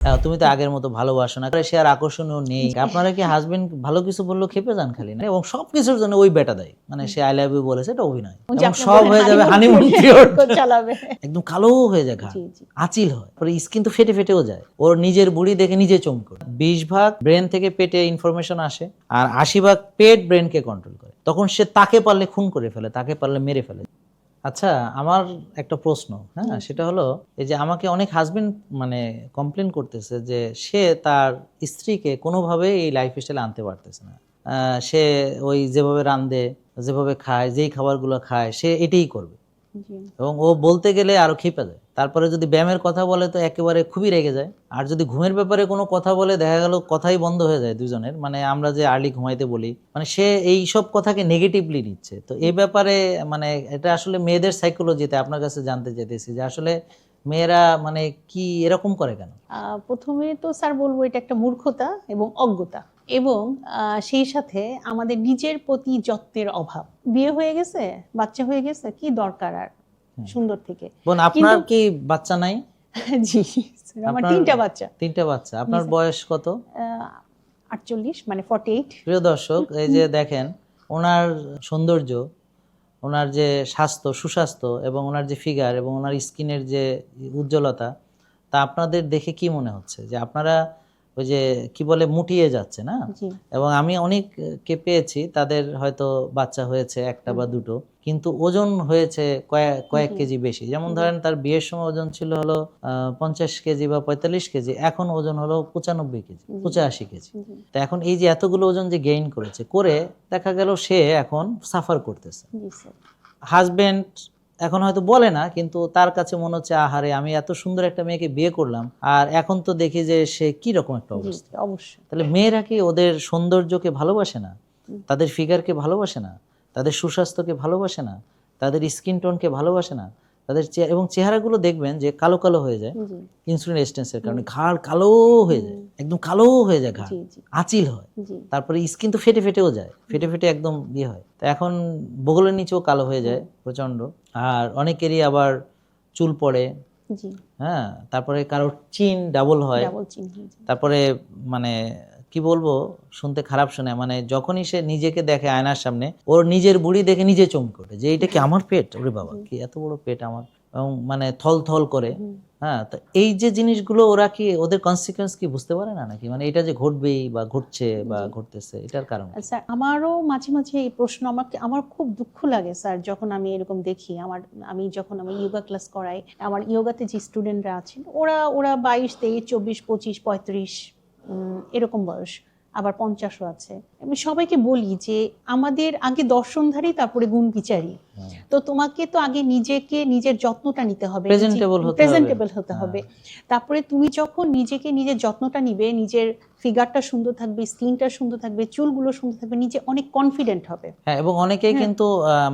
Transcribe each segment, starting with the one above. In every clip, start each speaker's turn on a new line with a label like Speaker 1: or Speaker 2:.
Speaker 1: তুমি তো আগের মতো ভালোবাসো না, সে আর আকর্ষণীয় নেই। আপনারা কি হাজবেন্ড ভালো কিছু বললেও খেপে যান খালি না, এবং সবকিছুর জন্য ওই বেটা দেয়, মানে সে আই লাভ ইউ বলেছে, এটা অভিনয়, এবং সব হয়ে যাবে হানিমুন পিরিয়ড
Speaker 2: চালাবে,
Speaker 1: একদম কালো হয়ে যায়, ঘা আচিল হয়, পরে স্কিন তো ফেটে ফেটেও যায়। ওর নিজের বুড়ি দেখে নিজে চমকে। 20 ভাগ ব্রেন থেকে পেটে ইনফরমেশন আসে, আর 80 ভাগ পেট ব্রেনকে কন্ট্রোল করে। তখন সে তাকে পারলে খুন করে ফেলে, তাকে পারলে মেরে ফেলে। আচ্ছা, আমার একটা প্রশ্ন, হ্যাঁ, সেটা হলো এই যে আমাকে অনেক হাজবেন্ড মানে কমপ্লেন করতেছে যে সে তার স্ত্রীকে কোনোভাবে এই লাইফস্টাইলে আনতে পারতেছে না। সে ওই যেভাবে রান্ধে, যেভাবে খায়, যেই খাবারগুলো খায়, সে এটাই করবে, এবং ও বলতে গেলে আরো ক্ষেপে যায়। তারপরে যদি ব্যায়ামের কথা বলে তো একেবারে খুবই রেগে যায়। আর যদি ঘুমের ব্যাপারে কোনো কথা বলে, দেখা গেল কথাই বন্ধ হয়ে যায় দুজনের, মানে আমরা যে আর্লি ঘুমাইতে বলি, মানে সে এই সব কথাকে নেগেটিভলি নিচ্ছে। তো এই ব্যাপারে মানে এটা আসলে মেয়েদের সাইকোলজিতে আপনার কাছে জানতে চাইতেছি যে আসলে মেয়েরা মানে কি এরকম করে কেন?
Speaker 2: প্রথমে তো স্যার বলবো এটা একটা মূর্খতা এবং অজ্ঞতা, এবং সেই সাথে আমাদের নিজের প্রতি যত্নের অভাব। বিয়ে হয়ে গেছে, বাচ্চা হয়ে গেছে, কি দরকার আর সুন্দর থেকে।
Speaker 1: বোন, আপনার কি বাচ্চা নাই?
Speaker 2: জি, আমার 3টা বাচ্চা।
Speaker 1: 3টা বাচ্চা। আপনার বয়স কত?
Speaker 2: 48, মানে 48।
Speaker 1: প্রিয় দর্শক, এই যে দেখেন ওনার সৌন্দর্য, ওনার যে স্বাস্থ্য, সুস্বাস্থ্য, এবং ওনার যে ফিগার এবং ওনার স্কিনের যে উজ্জ্বলতা, তা আপনাদের দেখে কি মনে হচ্ছে যে আপনারা ওই যে কি বলে মুটিয়ে যাচ্ছে না? এবং আমি অনেককে পেয়েছি, তাদের হয়তো বাচ্চা হয়েছে একটা বা দুটো, কিন্তু ওজন হয়েছে কয়েক কেজি বেশি। যেমন ধরেন তার বিয়ের সময় ওজন ছিল হলো 50 কেজি বা 45 কেজি, এখন ওজন হলো 95 কেজি, 85 কেজি। তো এখন এই যে এতগুলো ওজন যে গেইন করেছে, করে দেখা গেল সে এখন সাফার করতেছে। হাজবেন্ড এখন হয়তো বলে না, কিন্তু তার কাছে মনে হচ্ছে আহারে, আমি এত সুন্দর একটা মেয়েকে বিয়ে করলাম, আর এখন তো দেখি যে সে কি রকম একটা অবস্থা।
Speaker 2: অবশ্যই।
Speaker 1: তাহলে মেয়েরা কি ওদের সৌন্দর্যকে ভালোবাসে না, তাদের ফিগারকে ভালোবাসে না, তাদের সুস্বাস্থ্যকে ভালোবাসে না, তাদের স্কিন টোনকে ভালোবাসে না, তাদের এবং চেহারাগুলো দেখবেন যে কালো কালো হয়ে যায় ইনসুলিন রেজিস্ট্যান্সের কারণে, ঘাড় কালো হয়ে যায়, একদম কালো হয়ে যায়, ঘাড় আচিল হয়, তারপরে স্কিন তো ফেটে ফেটেও যায়, ফেটে ফেটে একদম ইয়ে হয়। তো এখন বগলের নিচেও কালো হয়ে যায় প্রচন্ড। আর অনেকেরই আবার চুল পড়ে, হ্যাঁ, তারপরে কারোর চিন ডাবল হয়, তারপরে মানে কি বলবো, শুনতে খারাপ শোনে, মানে যখনই সে নিজেকে দেখে আয়নার সামনে, ওর নিজের বুড়ি দেখে নিজে চমকে ওঠে যে এটা কি আমার পেট, ওরে বাবা কি এত বড় পেট আমার, এবং মানে থল থল করে। হ্যাঁ, তো এই যে জিনিসগুলো ওরা কি ওদের কনসিকুয়েন্স কি বুঝতে পারে না নাকি, মানে এটা যে ঘটবেই বা ঘটছে বা ঘটতেছে, এটার কারণ?
Speaker 2: স্যার, আমারও মাঝে মাঝে এই প্রশ্ন, আমার খুব দুঃখ লাগে স্যার যখন আমি এরকম দেখি। আমি যখন ইয়োগা ক্লাস করাই, আমার ইয়োগাতে যে স্টুডেন্টরা আছেন, ওরা 22, 23, 24, 25, 35 এরকম বয়স, আবার 50ও আছে। আমি সবাইকে বলি যে আমাদের আগে দর্শনধারী, তারপরে গুণ বিচারী। তো তোমাকে তো আগে নিজেকে, নিজের যত্নটা নিতে হবে, প্রেজেন্টেবল হতে হবে। তারপরে তুমি যখন নিজেকে, নিজের যত্নটা নিবে, নিজের ফিগারটা সুন্দর থাকবে, স্কিনটা সুন্দর থাকবে, চুলগুলো সুন্দর থাকবে, নিজে অনেক কনফিডেন্ট হবে।
Speaker 1: হ্যাঁ, এবং অনেকেই কিন্তু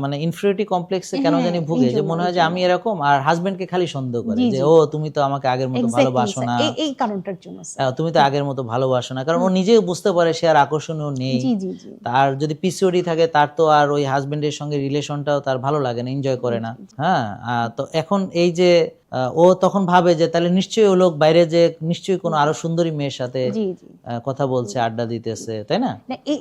Speaker 1: মানে ইনফিরিয়রিটি কমপ্লেক্সে কেন জানি ভুগে, যে মনে হয় যে আমি এরকম, আর হাজবেন্ডকে খালি সন্দেহ করে যে ও তুমি তো আমাকে আগের মতো ভালোবাসো না,
Speaker 2: এই কারণটার জন্য
Speaker 1: তুমি তো আগের মতো ভালোবাসো না, কারণ ও নিজেও বুঝতে পারে সে আর আকর্ষণীয় নেই। তার যদি পিসিওডি থাকে, তার তো আর ওই হাজবেন্ডের সঙ্গে রিলেশনটাও তার ভালো লাগে না, এনজয় করে না। হ্যাঁ, তো এখন এই যে ও তখন ভাবে যে তাহলে নিশ্চয়ই ও লোক বাইরে যে নিশ্চয়ই কোনো আরো সুন্দরী মেয়ের সাথে কথা বলছে, আড্ডা দিতেছে, তাই না?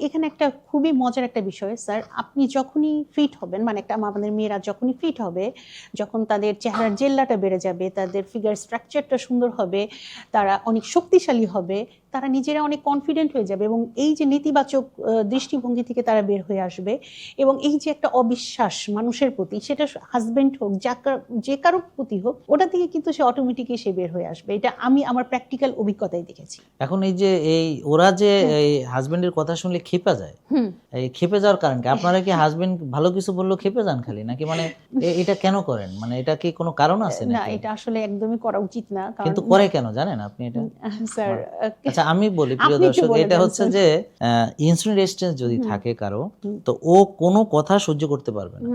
Speaker 2: এখানে একটা খুবই মজার একটা বিষয় স্যার, আপনি যখনই ফিট হবেন, মানে আমাদের মেয়েরা যখনই ফিট হবে, যখন তাদের চেহারার জেল্লাটা বেড়ে যাবে, তাদের ফিগার স্ট্রাকচারটা সুন্দর হবে, তারা অনেক শক্তিশালী হবে, তারা নিজেরা অনেক কনফিডেন্ট হয়ে যাবে, এবং এই যে নেতিবাচক দৃষ্টিভঙ্গি থেকে তারা বের হয়ে আসবে, এবং এই যে একটা অবিশ্বাস মানুষের প্রতি, সেটা হাজবেন্ড হোক, যে কারোর প্রতি হোক, ওটা থেকে কিন্তু সে অটোমেটিকলি সে বের হয়ে আসবে। এটা আমি আমার প্র্যাকটিক্যাল অভিজ্ঞতায় দেখেছি।
Speaker 1: এখন এই যে ওরা যে এই হাজবেন্ডের কথা শুনলে ক্ষেপে যায়, এই ক্ষেপে যাওয়ার কারণ কি? আপনারা কি হাজবেন্ড ভালো কিছু বললেও ক্ষেপে যান খালি নাকি, মানে এটা কেন করেন, মানে এটা কি কোনো কারণ আছে
Speaker 2: না? এটা আসলে একদমই করা উচিত না।
Speaker 1: কিন্তু করে কেন জানেন আপনি এটা?
Speaker 2: স্যার,
Speaker 1: আচ্ছা আমি বলি প্রিয় দর্শক, এটা হচ্ছে যে ইনসুলিন রেজিস্ট্যান্স যদি থাকে কারো, তো ও কোনো কথা সহ্য করতে পারবে না।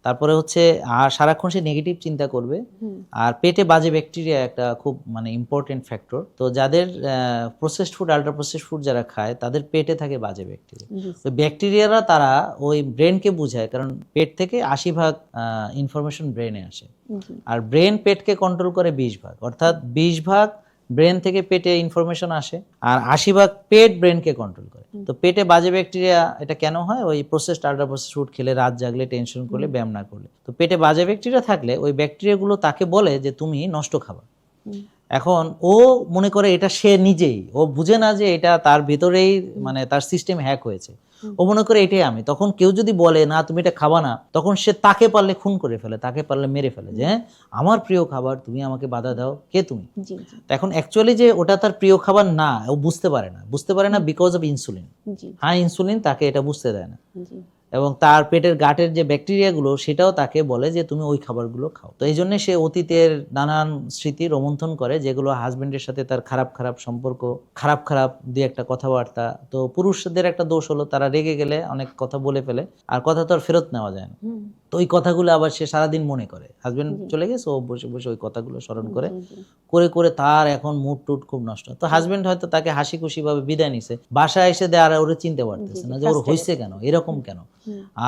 Speaker 1: তারপরে হচ্ছে আর সারাক্ষণ সে নেগেটিভ চিন্তা করবে, আর পেটে বাজে ব্যাকটেরিয়া একটা খুব মানে ইম্পর্টেন্ট ফ্যাক্টর। তো যাদের processed food, ultra processed food যারা খায়, তাদের পেটে থাকে বাজে ব্যাকটেরিয়া। তো ব্যাকটেরিয়ারা তারা ওই ব্রেনকে বুঝায়, কারণ পেট থেকে 80 ভাগ ইনফরমেশন ব্রেনে আসে, আর ব্রেন পেটকে কন্ট্রোল করে 20 ভাগ, অর্থাৎ 20 ভাগ ব্রেন থেকে পেটে ইনফরমেশন আসে, আর 80% পেট ব্রেনকে কন্ট্রোল করে। তো পেটে বাজে ব্যাকটেরিয়া, এটা কেন হয়? ওই প্রসেসড আল্ট্রা প্রসেসড ফুড খেলে, রাত জাগলে, টেনশন করলে, ব্যায়াম না করলে। তো পেটে বাজে ব্যাকটেরিয়া থাকলে ওই ব্যাকটেরিয়াগুলো তাকে বলে যে তুমি নষ্ট খাবার। এখন ও মনে করে এটা সে নিজেই, ও বুঝে না যে এটা তার ভিতরেই মানে তার সিস্টেম হ্যাক হয়েছে। ও মনে করে এটাই আমি। তখন কেউ যদি বলে না তুমি এটা খাবা না, তখন সে তাকে পারলে খুন করে ফেলে, তাকে পারলে মেরে ফেলে, যে হ্যাঁ আমার প্রিয় খাবার, তুমি আমাকে বাধা দাও, কে তুমি? এখন অ্যাকচুয়ালি যে ওটা তার প্রিয় খাবার না, ও বুঝতে পারে না because of insulin. High insulin তাকে এটা বুঝতে দেয় না, এবং তার পেটের গাটের যে ব্যাকটেরিয়াগুলো সেটাও তাকে বলে যে তুমি ওই খাবারগুলো খাও। তো এই জন্য সে অতীতের নানান স্মৃতি রোমন্থন করে, যেগুলো হাজবেন্ডের সাথে তার খারাপ সম্পর্ক, খারাপ দুই একটা কথাবার্তা। তো পুরুষদের একটা দোষ হলো তারা রেগে গেলে অনেক কথা বলে ফেলে, আর কথা তো আর ফেরত নেওয়া যায় না। তো ওই কথাগুলো আবার সে সারাদিন মনে করে, হাজবেন্ড চলে গেছে, ও বসে বসে ওই কথাগুলো স্মরণ করে করে তার এখন মুড টুড খুব নষ্ট। তো হাজবেন্ড হয়তো তাকে হাসি খুশি ভাবে বিদায় নিছে, বাসায় এসে দেয় আর ওরে চিনতে পারতেছে না যে ওর হয়েছে কেন, এরকম কেন,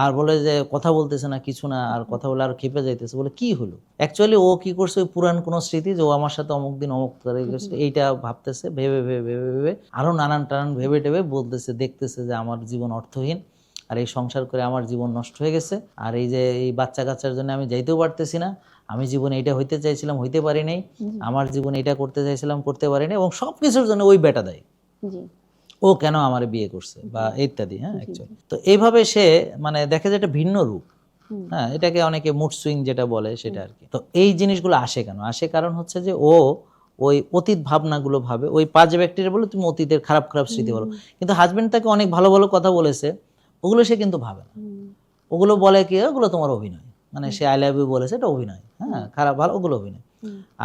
Speaker 1: আর বলে যে কথা বলতেছে না, কিছু না, আর কথা বলে আর খেপে যাইতেছে, বলে কি হলো? অ্যাকচুয়ালি ও কি করছে, ওই পুরান কোনো স্মৃতি যে ও আমার সাথে অমুক দিন অমুক করে গেছে, এইটা ভাবতেছে, ভেবে আরো নানান টানান ভেবে বলতেছে, দেখতেছে যে আমার জীবন অর্থহীন, আর এই সংসার করে আমার জীবন নষ্ট হয়ে গেছে, আর এই যে এই বাচ্চা কাচ্চার জন্য আমি যাইতেও পারতেছি না, আমি জীবনে এটা হইতে চাইছিলাম হইতে পারি নাই, আমার জীবনে এটা করতে চাইছিলাম করতে পারি নাই, এবং সবকিছুর জন্য ওই বেটা দায়ী, ও কেন আমার বিয়ে করছে বা ইত্যাদি। হ্যাঁ, অ্যাকচুয়ালি তো এইভাবে সে মানে দেখে যে এটা ভিন্ন রূপ। হ্যাঁ, এটাকে অনেকে মুড সুইং যেটা বলে সেটা আর কি। তো এই জিনিসগুলো আসে কেন? আসে কারণ হচ্ছে যে ও ওই অতীত ভাবনাগুলো ভাবে, ওই পাঁচ ব্যাকটেরিয়া বলে তুমি অতীতের খারাপ স্মৃতি বলো, কিন্তু হাজবেন্ড তাকে অনেক ভালো কথা বলেছে, ওগুলো সে কিন্তু ভাবে না। ওগুলো বলে কি, ওগুলো তোমার অভিনয়, মানে সে আই লাভ ইউ বলেছে, এটা অভিনয়। হ্যাঁ, খারাপ ভালো ওগুলো অভিনয়,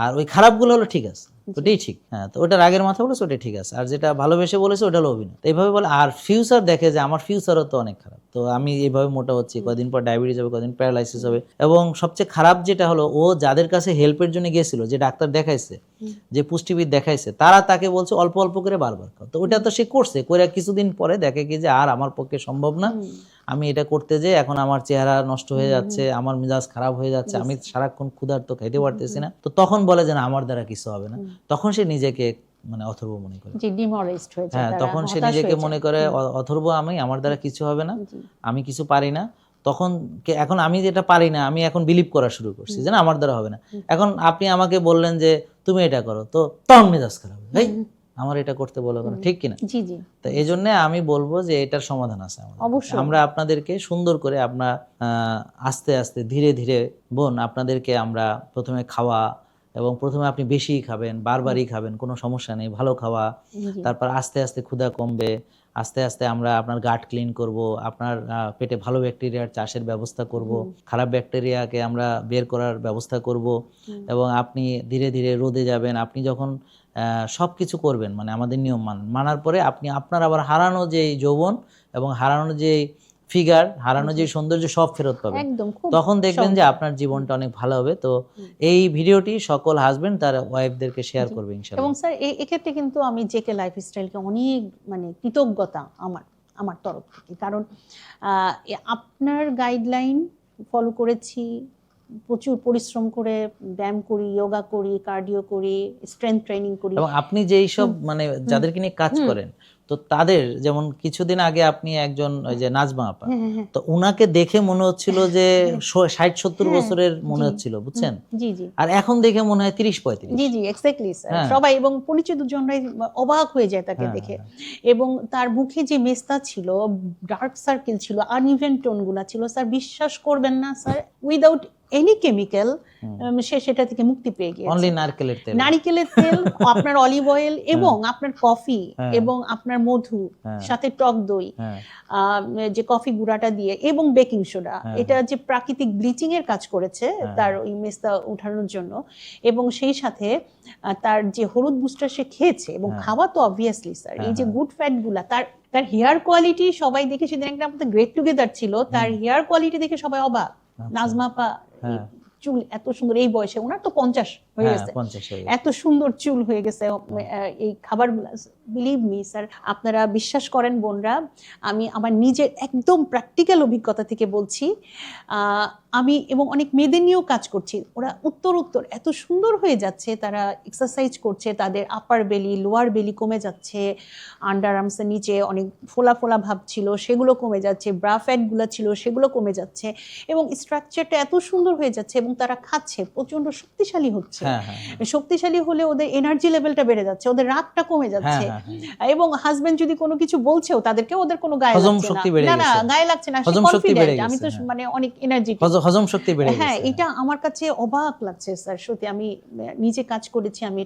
Speaker 1: আর ওই খারাপগুলো হলো ঠিক আছে, ওটাই ঠিক। হ্যাঁ, তো ওটা রাগের মাথা বলেছে, ওটা ঠিক আছে, আর যেটা ভালোবেসে বলেছে ওটা হলো অভিনয়। তো এইভাবে বলে, আর ফিউচার দেখে যে আমার ফিউচারও তো অনেক খারাপ, তো আমি এইভাবে মোটা হচ্ছি, কদিন পর ডায়াবেটিস হবে, কদিন প্যারালাইসিস হবে। এবং সবচেয়ে খারাপ যেটা হলো, ও যাদের কাছে হেল্পের জন্য গিয়েছিল, যে ডাক্তার দেখাইছে, যে পুষ্টিবিদ দেখাইছে, তারা তাকে বলছে অল্প অল্প করে বারবার খাও। তো ওটা তো সে করছে, করে কিছুদিন পরে দেখে কি যে আর আমার পক্ষে সম্ভব না, আমি এটা করতে যে এখন আমার চেহারা নষ্ট হয়ে যাচ্ছে, আমার মেজাজ খারাপ হয়ে যাচ্ছে, আমি সারাক্ষণ ক্ষুধার্ত, খাইতে পারতেছি না। তো তখন বলে যে না, আমার দ্বারা কিছু হবে না। তখন সে নিজেকে মানে অথর্ব মনে করে, হ্যাঁ, তখন সে নিজেকে মনে করে অথর্ব, আমার দ্বারা কিছু হবে না, আমি কিছু পারি না। তখন এখন আমি যেটা পারি না, আমি এখন বিলিভ করা শুরু করছি যে না, আমার দ্বারা হবে না। এখন আপনি আমাকে বললেন যে তুমি এটা করো, তো তখন মেজাজ খারাপ, এই আমার এটা করতে বলো কেন, ঠিক কিনা? তো এই জন্য আমি বলবো যে এটার সমাধান আছে আমাদের। আমরা আপনাদেরকে সুন্দর করে আস্তে আস্তে ধীরে ধীরে বোন, আপনাদেরকে আমরা প্রথমে খাওয়া, এবং প্রথমে আপনি বেশি খাবেন, বারবারই খাবেন, কোনো সমস্যা নেই, ভালো খাওয়া, তারপর আস্তে আস্তে ক্ষুধা কমবে, আস্তে আস্তে আমরা আপনার গাট ক্লিন করব, আপনার পেটে ভালো ব্যাকটেরিয়ার চাষের ব্যবস্থা করব, খারাপ ব্যাকটেরিয়াকে আমরা বের করার ব্যবস্থা করব, এবং আপনি ধীরে ধীরে রোদে যাবেন। আপনি যখন সবকিছু করবেন, মানে আমাদের নিয়ম মানার পরে, আপনি আপনার আবার হারানো যে যৌবন এবং হারানো যে ফিগার, হারানো যে সৌন্দর্য সব ফেরত পাবেন। তখন দেখবেন যে আপনার জীবনটা অনেক ভালো হবে। তো এই ভিডিওটি সকল হাজবেন্ড তার ওয়াইফদেরকে শেয়ার করবে ইনশাআল্লাহ।
Speaker 2: এবং স্যার এই ক্ষেত্রে কিন্তু আমি জেকে লাইফস্টাইলকে অনেক মানে কৃতজ্ঞতা আমার তরফ থেকে, কারণ আপনার গাইডলাইন ফলো করেছি, প্রচুর পরিশ্রম করে ব্যায়াম করি, যোগা করি, কার্ডিও করি, স্ট্রেংথ ট্রেনিং করি।
Speaker 1: এবং আপনি যে এইসব মানে যাদেরকে নিয়ে কাজ করেন, তো তাদের যেমন কিছুদিন আগে আপনি একজন ওই যে নাজমা আপা, তো উনাকে দেখে মনে হচ্ছিল যে 60-70 বছরের মনে হচ্ছিল, বুঝছেন? আর এখন দেখে মনে হয় 30-35।
Speaker 2: জি এক্স্যাক্টলি স্যার, সবাই এবং পরিচিত জনরাই অবাক হয়ে যায় তাকে দেখে। এবং তার মুখে যে মেস্তা ছিল, ডার্ক সার্কেল ছিল, আনইভেন টোন গুলা ছিল, স্যার বিশ্বাস করবেন না স্যার, উইদাউট এনি কেমিক্যাল সে সেটা থেকে মুক্তি পেয়ে গিয়েছে।
Speaker 1: অনলি নারকেলের তেল,
Speaker 2: আপনার অলিভ অয়েল, এবং আপনার কফি, এবং আপনার মধু, সাথে টক দই, যে কফি গুঁড়াটা দিয়ে, এবং বেকিং সোডা, এটা যে প্রাকৃতিক ব্লিচিং এর কাজ করেছে তার ওই মেস্তা উঠানোর জন্য। এবং সেই সাথে তার যে হলুদ বুস্টার সে খেয়েছে, এবং খাওয়া তো অবভিয়াসলি স্যার, এই যে গুড ফ্যাট গুলা, তার হেয়ার কোয়ালিটি সবাই দেখে, সেদিন একটা আমাদের গ্রেট টুগেদার ছিল, তার হেয়ার কোয়ালিটি দেখে সবাই অবাক। নাজমা আপা চুল এত সুন্দর, এই বয়সে, ওনার তো 50 হয়ে গেছে, এত সুন্দর চুল হয়ে গেছে এই খাবারগুলো। বিলিভ মি স্যার, আপনারা বিশ্বাস করেন বোনরা, আমি আমার নিজের একদম প্র্যাকটিক্যাল অভিজ্ঞতা থেকে বলছি, আমি এবং অনেক মেয়েদের নিয়েও কাজ করছি, ওরা উত্তর এত সুন্দর হয়ে যাচ্ছে, তারা এক্সারসাইজ করছে, তাদের আপার বেলি লোয়ার বেলি কমে যাচ্ছে, আন্ডার আর্মসের নিচে অনেক ফোলা ফোলা ভাব ছিল সেগুলো কমে যাচ্ছে, ব্রা ফ্যাটগুলো ছিল সেগুলো কমে যাচ্ছে, এবং স্ট্রাকচারটা এত সুন্দর হয়ে যাচ্ছে, এবং তারা খাচ্ছে প্রচন্ড শক্তিশালী হচ্ছে। শক্তিশালী হলে ওদের এনার্জি লেভেলটা বেড়ে যাচ্ছে, ওদের রাগটা কমে যাচ্ছে, এবং হাজবেন্ড যদি কোনো কিছু বলছেও তাদেরকে ওদের কোনো গায়ে লাগছে না, গায়ে লাগছে না, কনফিডেন্ট, আমি তো মানে অনেক এনার্জি,
Speaker 1: হজম শক্তি বেড়ে গেছে।
Speaker 2: হ্যাঁ, এটা আমার কাছে অবাক লাগছে স্যার, সত্যি আমি নিজে কাজ করেছি, আমি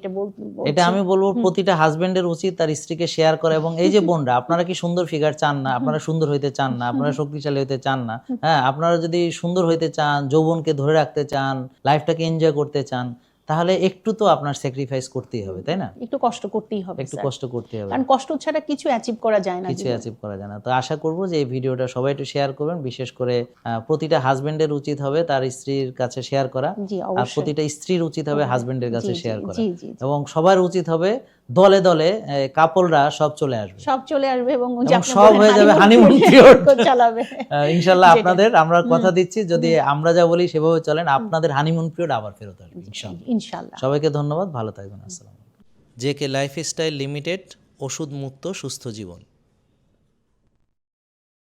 Speaker 2: এটা
Speaker 1: আমি বলবো প্রতিটা হাজবেন্ডের উচিত তার স্ত্রীকে শেয়ার করা। এবং এই যে বোনরা, আপনারা কি সুন্দর ফিগার চান না? আপনারা সুন্দর হইতে চান না? আপনারা শক্তিশালী হইতে চান না? হ্যাঁ, আপনারা যদি সুন্দর হইতে চান, যৌবনকে ধরে রাখতে চান, লাইফটাকে এনজয় করতে চান, তাহলে একটু তো আপনার স্যাক্রিফাইস করতেই হবে, তাই না?
Speaker 2: একটু কষ্ট করতেই হবে,
Speaker 1: একটু কষ্ট করতে হবে,
Speaker 2: কারণ কষ্ট ছাড়া কিছু অ্যাচিভ করা যায় না,
Speaker 1: কিছু অ্যাচিভ করা যায় না। তো আশা করব যে এই ভিডিওটা সবাই একটু শেয়ার করবেন, বিশেষ করে প্রতিটা হাজবেন্ডের উচিত হবে তার স্ত্রীর কাছে শেয়ার করা, আর প্রতিটা স্ত্রীর উচিত হবে হাজবেন্ডের কাছে শেয়ার করা, এবং সবার উচিত হবে দলে দলে কাপলরা সব চলে আসবে এবং সব হয়ে যাবে হানিমুন পিরিয়ড চালাবে ইনশাআল্লাহ। আপনাদের আমরা কথা দিচ্ছি, যদি আমরা যা বলি সেভাবে চলেন, আপনাদের হানিমুন পিরিয়ড আবার ফেরত আসবে ইনশাআল্লাহ। সবাইকে ধন্যবাদ, ভালো থাকবেন, আসসালামু আলাইকুম। জেকে লাইফস্টাইল লিমিটেড, ওষুধ মুক্ত সুস্থ জীবন।